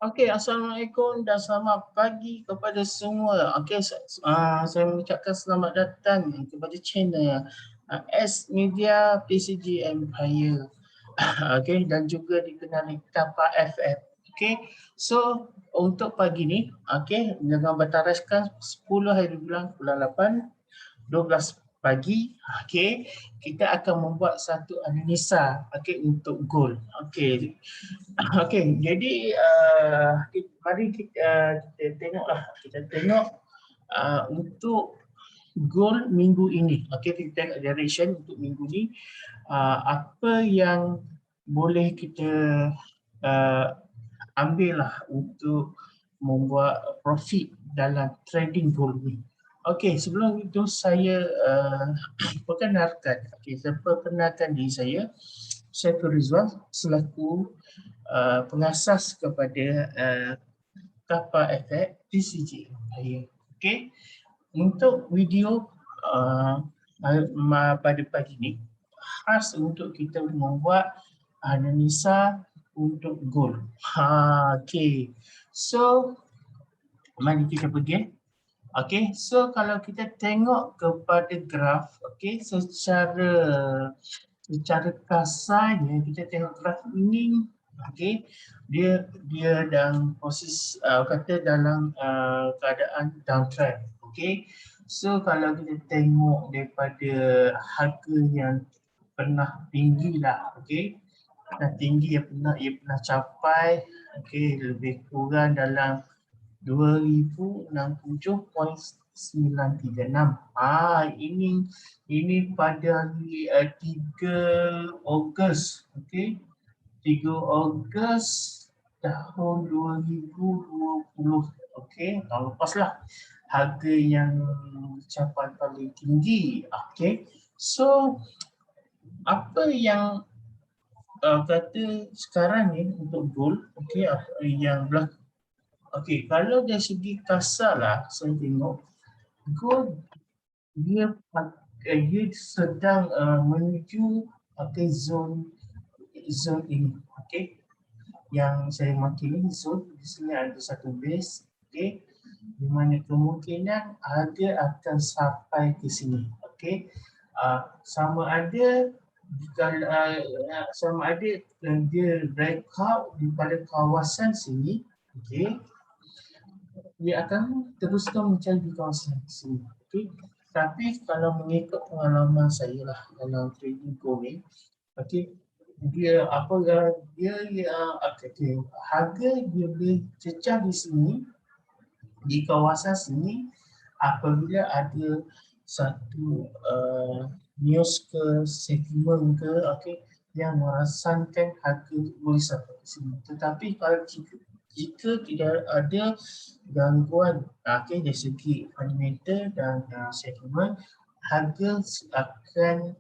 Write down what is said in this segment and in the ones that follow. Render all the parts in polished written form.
Okey, Assalamualaikum dan selamat pagi kepada semua. Okey, saya mengucapkan selamat datang kepada channel S Media PCG Empire. Okey, dan juga dikenali Tapa FM. Okey, so untuk pagi ni, okey, dengan bertaraskan 10 hari bulan 8, 12 pagi, okey, kita akan membuat satu analisa, okey, untuk goal. Okey, okey, jadi mari kita tengoklah, kita tengok untuk goal minggu ini. Okey, kita tengok direction untuk minggu ni, apa yang boleh kita uh, ambil lah untuk membuat profit dalam trading goal ni. Okey, sebelum itu saya perkenalkan, saya perkenalkan diri saya. Saya Rizwan selaku pengasas kepada Kappa Effect PCG. Okey, untuk video pada pagi ini khas untuk kita membuat analisa untuk goal. Okey, so mari kita pergi. Okey, so kalau kita tengok kepada graf, okey, secara kasarnya kita tengok graf ini, okey, dia dalam posisi kata dalam keadaan downtrend. Okey, so kalau kita tengok daripada harga yang pernah tinggi lah, okey, tinggi yang ia pernah capai, okey, lebih kurang dalam 2067.936. Ini pada hari 3 Ogos, okey. 3 Ogos tahun 2020. Okey, tahun lepas lah. Harga yang capai paling tinggi. Okey. So apa yang kata sekarang ni untuk gold, okey, yang berlaku. Okey, kalau dari segi kasar lah saya tengok gold dia sedang menuju zone ini. Okey, yang saya makin ni zone di sini ada satu base, okey, di mana kemungkinan harga akan sampai ke sini. Okey, sama ada dia breakout pada kawasan sini, okey, dia akan teruskan mencari di kawasan sini. Okay. Tapi kalau mengikut pengalaman saya lah dalam trading gold ni, okay, harga dia boleh cecah di sini, di kawasan sini apabila ada satu news ke sentimen ke, okay, yang merasakan harga boleh sampai ke sini. Tetapi kalau jika tidak ada gangguan okay, dari segi fundamental dan sentimen, harga akan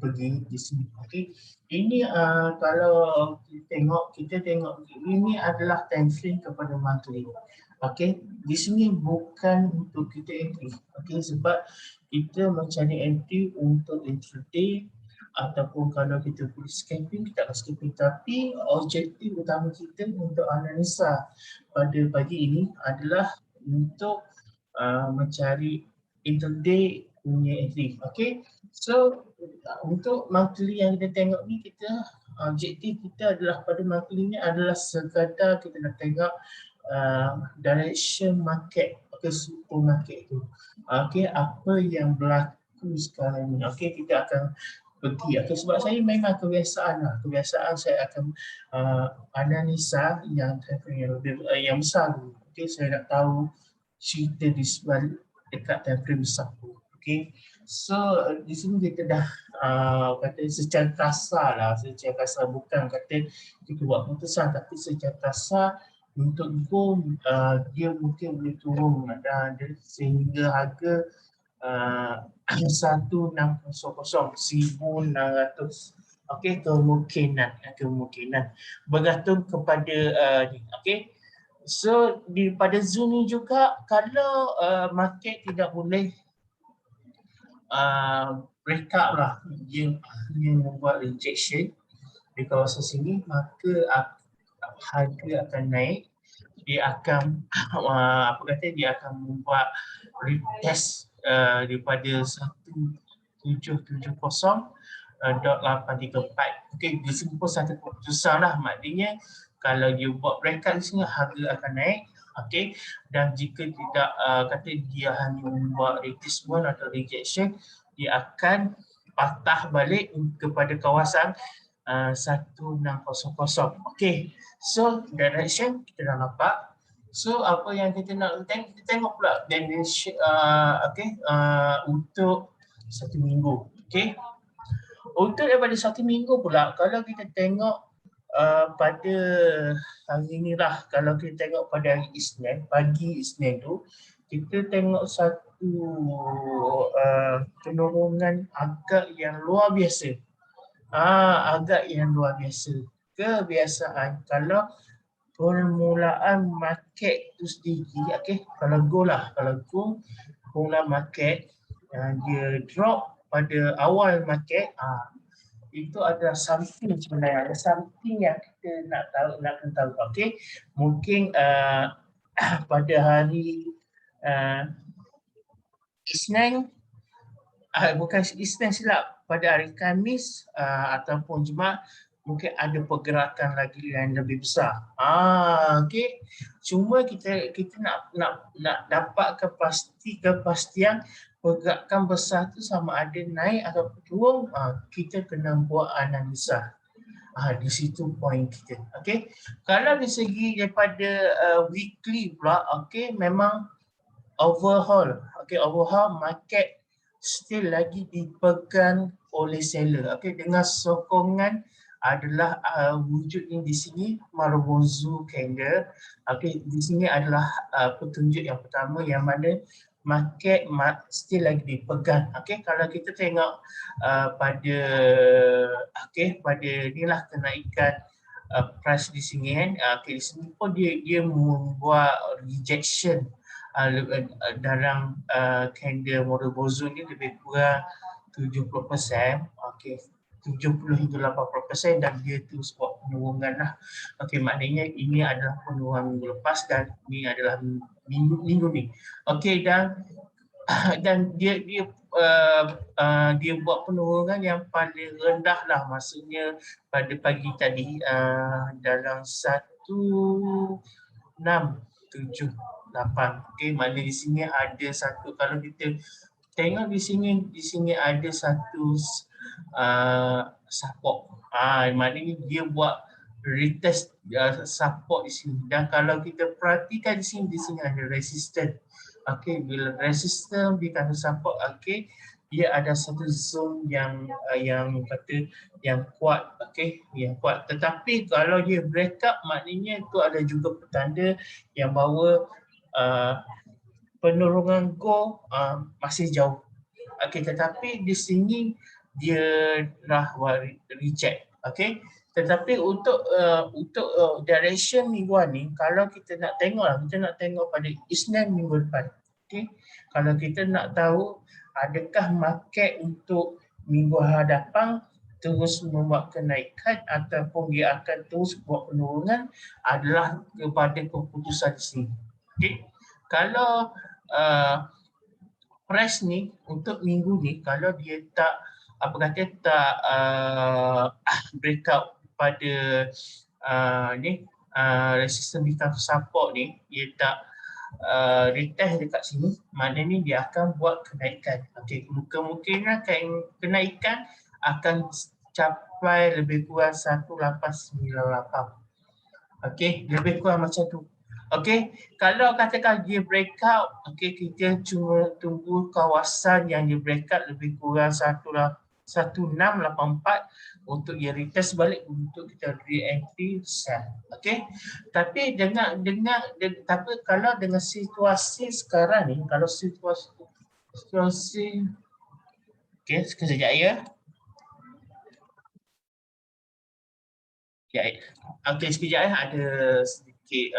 pergi di sini. Okay. Ini kalau kita tengok ini adalah time frame kepada monthly. Okay, di sini bukan untuk kita entry. Okay, sebab kita mencari entry untuk intraday ataupun kalau kita pergi scalping, kita akan scalping. Tapi objektif utama kita untuk analisa pada pagi ini adalah untuk mencari intraday punya entry. Okay, so untuk monthly yang kita tengok ni, kita objektif kita adalah pada monthly ni adalah sekadar kita nak tengok direction market, super market tu. Okay, apa yang berlaku sekarang ni. Okay, kita akan pergi. Okay, sebab saya memang kebiasaan saya akan analisa yang besar. Okay, saya nak tahu cerita di sebalik dekat time frame besar tu. Okay, so di sini kita dah kata secara kasar bukan kata kita buat keputusan, tapi secara kasar untuk gold dia mungkin boleh turun sehingga harga 1600, okey, kemungkinan bergantung kepada ni, okey. So pada zone ni juga kalau market tidak boleh break up lah, dia membuat rejection di kawasan sini, maka harga akan naik dia akan apa kata, dia akan membuat retest daripada 1770.834. Okey, di sini pun satu keputusan lah, maknanya kalau dia buat breakout di sini harga akan naik. Okey, dan jika tidak kata dia hanya membuat retracement atau rejection, dia akan patah balik kepada kawasan 1600. Okey, so direction kita dah nampak. So apa yang kita nak tengok, kita tengok pula dimension untuk satu minggu. Okey, untuk daripada satu minggu pula, kalau kita tengok pada hari ni lah, kalau kita tengok pada hari Isnin, pagi Isnin tu, kita tengok satu penurunan agak yang luar biasa. Agak yang luar biasa. Kebiasaan kalau permulaan market tu sendiri, okey, kalau go permulaan market dia drop pada awal market, itu adalah something sebenarnya, ada something yang kita nak tahu, okey. Mungkin pada hari Isnin, bukan Isnin silap, pada hari Khamis ataupun Jumaat mungkin ada pergerakan lagi yang lebih besar. Okey. Cuma kita nak dapat kepastian pergerakan besar tu sama ada naik atau turun, kita kena buat analisa. Di situ poin kita. Okey. Kalau di segi daripada weekly pula, okey, memang overhaul market still lagi dipegang oleh seller. Okey, dengan sokongan adalah wujudnya di sini Marubozu candle. Okey, di sini adalah petunjuk yang pertama yang mana market still lagi dipegang. Okey, kalau kita tengok pada inilah kenaikan price di sini kan. Okey, di sini pun dia membuat rejection dalam candle Marubozu ni lebih kurang 70%. Okey, 70 hingga 80% dan dia terus buat penurunan lah. Okey, maknanya ini adalah penurunan minggu lepas dan ini adalah minggu ni. Okey, dan dia buat penurunan yang paling rendah lah, maksudnya pada pagi tadi dalam 1678. Okey, maknanya di sini ada satu, kalau kita tengok di sini ada satu support. Maknanya dia buat retest support di sini, dan kalau kita perhatikan di sini ada resistance. Okey, bila resistance dikata support, okey, dia ada satu zone yang kata yang kuat, okey, yang kuat. Tetapi kalau dia break up, maknanya itu ada juga petanda yang bahawa penurunan go masih jauh. Okey, tetapi di sini dia dah reject. Okey, tetapi untuk direction mingguan ni, kalau kita nak tengok pada Isnin minggu depan. Okey, kalau kita nak tahu adakah market untuk minggu hadapan terus membuat kenaikan ataupun dia akan terus buat penurunan, adalah kepada keputusan di sini. Okey, kalau price ni untuk minggu ni, kalau dia tak breakout pada resistance bintang support ni, dia tak retest dekat sini, maknanya dia akan buat kenaikan. Okey, kemungkinan kenaikan akan capai lebih kurang 1898. Okey, lebih kurang macam tu. Okey, kalau katakan dia breakout, okey, kita cuma tunggu kawasan yang dia breakout lebih kurang 1684 untuk dia retest balik untuk kita re-entry sell. Okey, tapi tapi kalau dengan situasi sekarang ni, kalau situasi okey, sekejap ya. Okey, sekejap ya, ada sedikit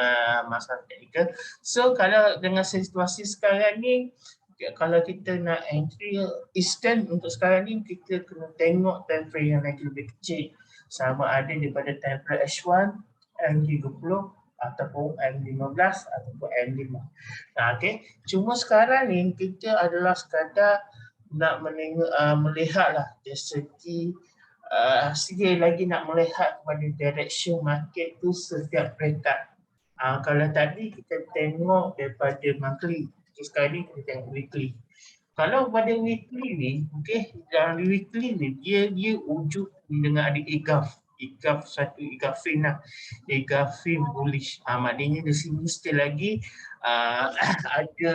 masalah teknikal. So kalau dengan situasi sekarang ni, kalau kita nak entry Eastern untuk sekarang ni, kita kena tengok time frame yang lagi lebih kecil, sama ada daripada time frame H1, MG20 ataupun M15 ataupun M5. Nah, okey. Cuma sekarang ni kita adalah sekadar nak melihatlah dari segi sekali lagi nak melihat kepada direction market tu setiap peringkat. Kalau tadi kita tengok daripada monthly, sekarang ni kita tengok weekly. Kalau pada weekly ni, okey, dalam weekly ni dia wujud dengan ada EGAF satu EGAFIN lah, EGAFIN bullish. Maknanya di sini still lagi ada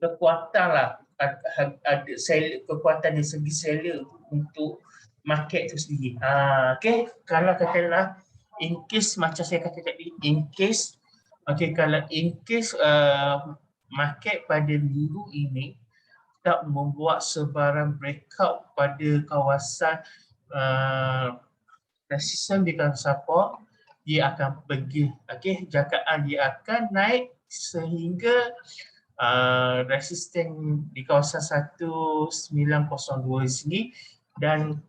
kekuatan lah, ada kekuatan dari segi seller untuk market tu sendiri. Okey, kalau katakanlah in case macam saya kata tadi, in case kalau in case market pada minggu ini tak membuat sebarang breakout pada kawasan resistance di kawasan support, dia akan pergi, okey, jagaan dia akan naik sehingga resisten di kawasan 1902 di sini, dan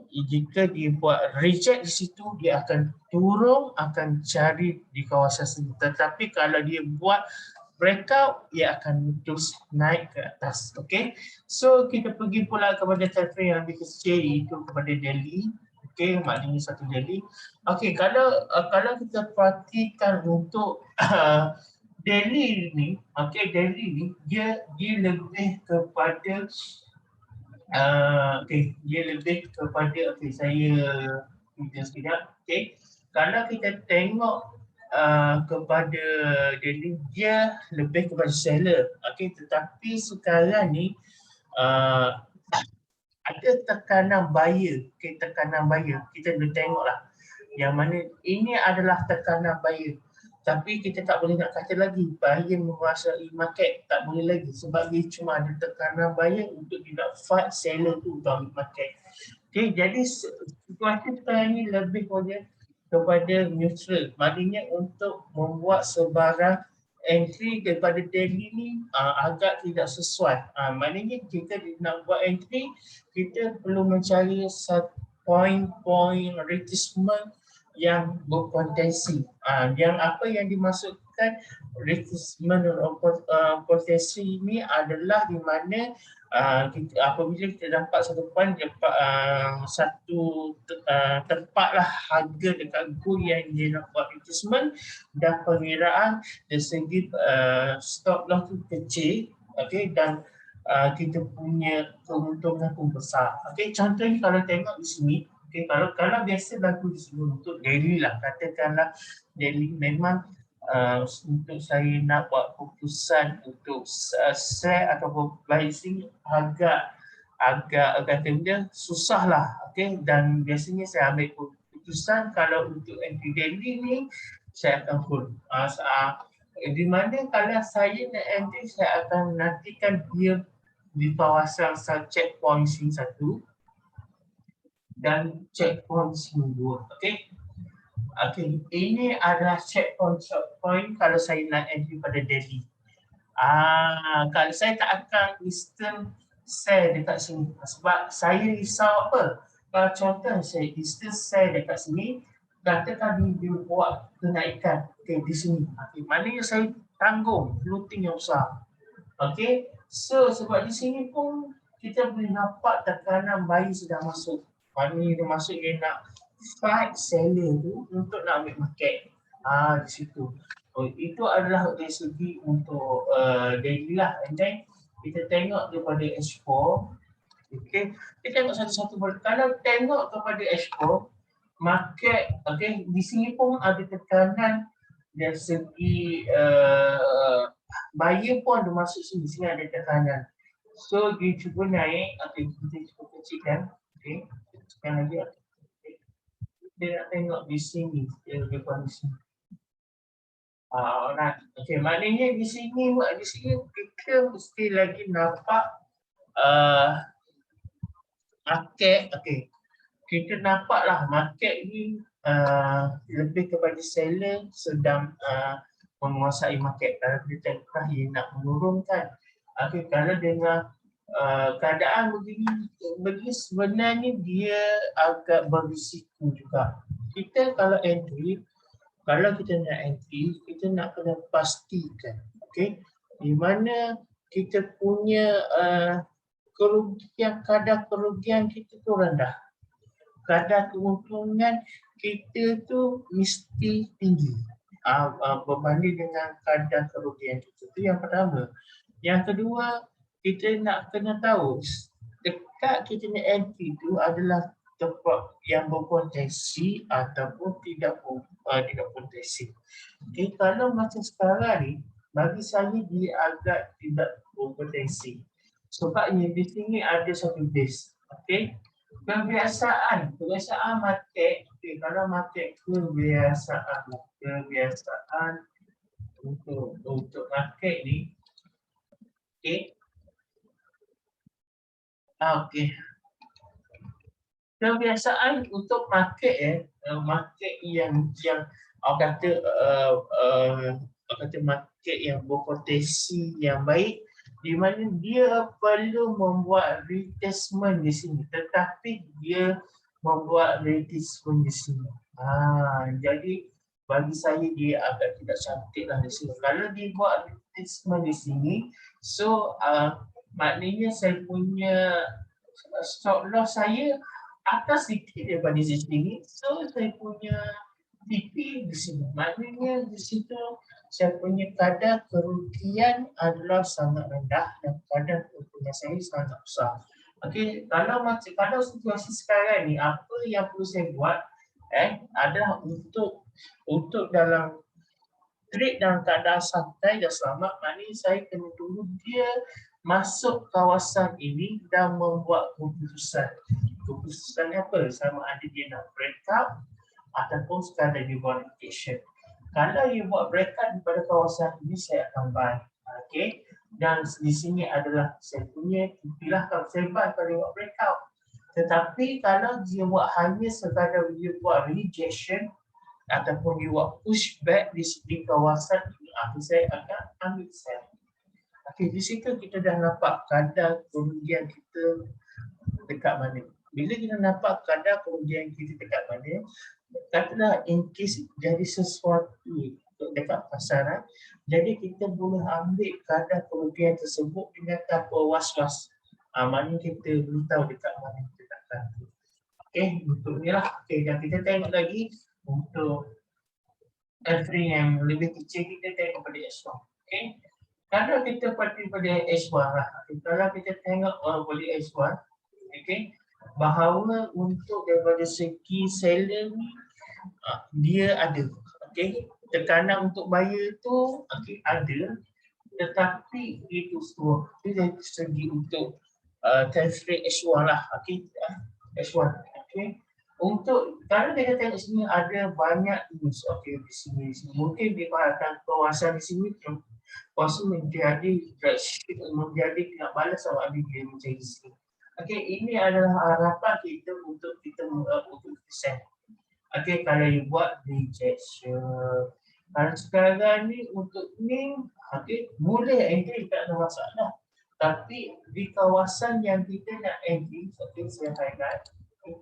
jika dia buat reject di situ, dia akan turun, akan cari di kawasan sini. Tetapi kalau dia buat breakout, dia akan terus naik ke atas. Okay, so kita pergi pula kepada time frame yang lebih kecil, iaitu kepada daily. Okay, maknanya satu daily. Okay, kalau kita perhatikan untuk daily ni, okay, daily ni dia lebih kepada dia lebih kepada, saya tunjuk sekejap. Okay, kalau kita tengok kepada daily, dia lebih kepada seller. Okay, tetapi sekarang ni ada tekanan buyer. Okay, tekanan buyer kita boleh tengoklah, yang mana ini adalah tekanan buyer. Tapi kita tak boleh nak kata lagi buyer menguasai market, tak boleh lagi, sebab dia cuma ada tekanan buyer untuk tidak fight seller tu untuk market. Okay, jadi situasi sekarang ni lebih kepada neutral, maknanya untuk membuat sebarang entry daripada daily ni agak tidak sesuai. Maknanya kita nak buat entry, kita perlu mencari point retracement yang berpotensi. Yang apa yang dimaksudkan retracement potensi ini adalah di mana apabila kita dapat satu point, dapat satu tempat lah harga dekat goal yang dia nak buat retracement, dan pengiraan dari segi stop loss tu kecil, okay, dan kita punya keuntungan pun besar. Okay, contohnya kalau tengok di sini, okay, kalau biasa berlaku di sini untuk daily lah, katakanlah daily memang untuk saya nak buat keputusan untuk sell ataupun pricing agak kata dia susah lah, okay, dan biasanya saya ambil keputusan kalau untuk entry daily ni saya akan hold. Di mana kalau saya nak entry, saya akan nantikan dia di kawasan checkpoint sini satu dan checkpoint sini dua. Okay. Okay, ini adalah checkpoint kalau saya nak entry pada daily. Kalau saya tak akan instant sell dekat sini, sebab saya risau apa? Kalau contoh saya instant sell dekat sini, katakan dia buat kenaikan, okay, di sini. Okay, maknanya saya tanggung floating yang besar. Okay, so sebab di sini pun kita boleh nampak tekanan buyer sedang masuk. Maknanya dia masuk, dia nak fight seller tu untuk nak ambil market. Di situ. Itu adalah dari segi untuk daily lah. And then kita tengok daripada H4. Okay, kita tengok satu-satu. Kalau tengok kepada H4 market, okay, di sini pun ada tekanan dari segi buyer pun ada masuk sini ada tekanan. So dia cuba naik, okay, kita cuba kecilkan. Okay, sekarang lagi. Dia nak tengok di sini, dia lebih kurang di sini. Alright. Okay, maknanya di sini kita mesti lagi nampak market. Okay, kita nampaklah market ni lebih kepada seller sedang menguasai market. Kalau kita tengok dia nak menurunkan. Okay, kalau dengan keadaan begini sebenarnya dia agak berisiko juga. Kita kalau entry, kalau kita nak entry, kita nak kena pastikan, okey, di mana kita punya kerugian, kadar kerugian kita tu rendah. Kadar keuntungan kita tu mesti tinggi berbanding dengan kadar kerugian kita. Itu yang pertama. Yang kedua, kita nak kena tahu dekat kita ni entry tu adalah tempat yang berpotensi ataupun tidak potensi. Okay, kalau macam sekarang ni, bagi saya dia agak tidak berpotensi. Sebabnya di sini ada satu base. Okay, kebiasaan market. Okay, kalau market kebiasaan untuk market ni, okay. Okay. Kebiasaan untuk market market yang orang kata market yang berpotensi yang baik, di mana dia perlu membuat retestment di sini, tetapi dia membuat retestment di sini. Jadi bagi saya dia agak tidak cantik lah di sini. Kalau dia buat retestment di sini, so maknanya saya punya stop loss saya atas sedikit daripada di sini, so saya punya TP di sini. Maknanya di situ saya punya kadar kerugian adalah sangat rendah dan kadar keuntungan saya sangat besar. Okey, kalau situasi sekarang ni, apa yang perlu saya buat adalah untuk dalam trade dalam keadaan santai dan selamat, maknanya saya kena tunggu dia masuk kawasan ini dan membuat keputusan. Keputusan apa? Sama ada dia nak breakout ataupun sekadar dia buat rotation. Kalau dia buat breakout pada kawasan ini, saya akan buy. Okay. Dan di sini adalah saya punya pilih kalau saya buy kalau dia buat breakout. Tetapi kalau dia buat hanya sekadar dia buat rejection ataupun dia buat pushback di kawasan ini, saya akan ambil sell. Okay, di situ kita dah nampak kadar kerugian kita dekat mana. Bila kita nampak kadar kerugian kita dekat mana, katalah in case jadi sesuatu dekat pasaran, jadi kita boleh ambil kadar kerugian tersebut dengan tanpa was-was. Maknanya kita belum tahu dekat mana kita nak ganti. Okay, untuk ni lah. Okay, dan kita tengok lagi untuk entry yang lebih kecil, kita tengok pada S1. Okay, kalau kita pada S1 lah, kalau kita tengok pada S1, okay, bahawa untuk daripada segi seller ni dia ada, okay, tekanan untuk buyer tu ada, tetapi itu semua dari segi untuk time frame S1 lah, okay, S1, okay. Untuk kalau kita tengok sini ada banyak news, okay, di sini mungkin dibahaskan kawasan di sini kawasan menjadi tidak balas sama ada dia menjadi sini. Okay, ini adalah harapan kita untuk set. Okay, kalau you buat rejection, kalau sekarang ni untuk ni, okay, boleh entry tak ada masalah. Tapi di kawasan yang kita nak entry, okay, saya highlight. Okay.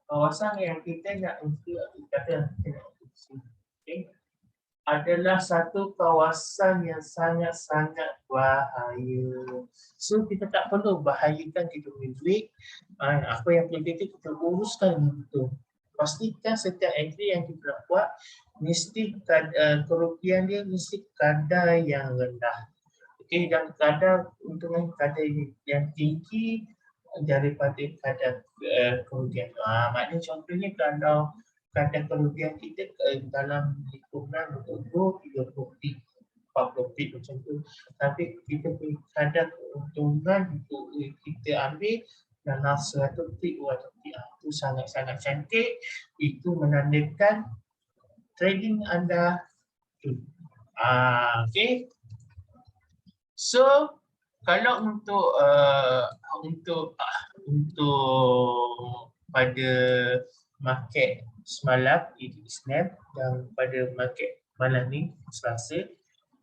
Kawasan yang kita nak entry, kita nak entry, adalah satu kawasan yang sangat-sangat bahaya. So kita tak perlu bahayakan kita punya duit. Apa yang kita uruskan itu. Pastikan setiap entry yang kita nak buat mesti kerugian dia mesti kadar yang rendah. Okey, dan kadar keuntungan kadar yang tinggi daripada kadar kerugian. Maknanya contohnya kalau kadar kerugian kita dalam lingkungan 20, 30 pip, 40 pip macam tu. Tapi kita punya kadar keuntungan untuk kita ambil dalam 100 pip, 200 pip. Itu sangat-sangat cantik. Itu menandakan trading anda. Okay. So kalau untuk pada market semalam itu Isnin dan pada market malam ni Selasa,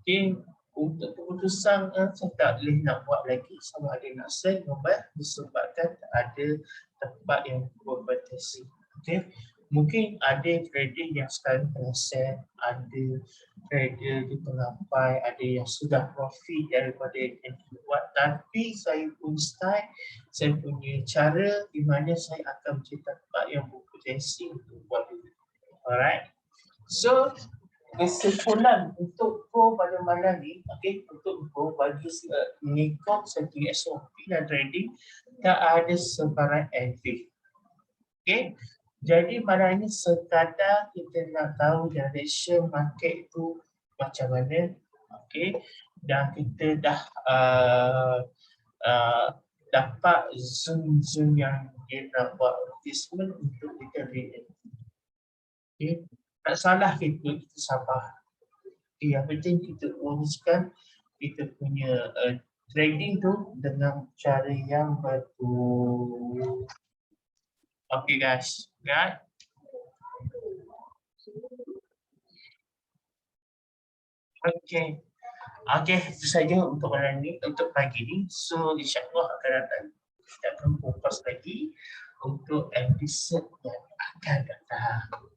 okay, untuk keputusan saya tak boleh nak buat lagi sama ada nak sell membuat disebabkan ada tempat yang berpotensi. Okay, Mungkin ada trader yang sekarang tengah sell, ada trader di pengapai, ada yang sudah profit daripada yang buat. Tapi saya pun start, saya punya cara di mana saya akan mencetak tempat yang berpotensi untuk buat duit. Alright. So, kesimpulan untuk go pada malam ni, okay, untuk go bagi mengikut satu SOP dan trading, tak ada sebarang entry. Okay. Jadi malam ini sekadar kita nak tahu direction market tu macam mana, okay, dan kita dah dapat zoom yang dia nak buat advertisement untuk kita read. Okay. Tak salah kita sabar. Okay, yang penting kita uruskan kita punya trading tu dengan cara yang betul. Okay guys, right? Okay. Okay, itu saja untuk malam ni, untuk pagi ni. So, insyaAllah akan datang. Kita akan fokus lagi untuk episod yang akan datang.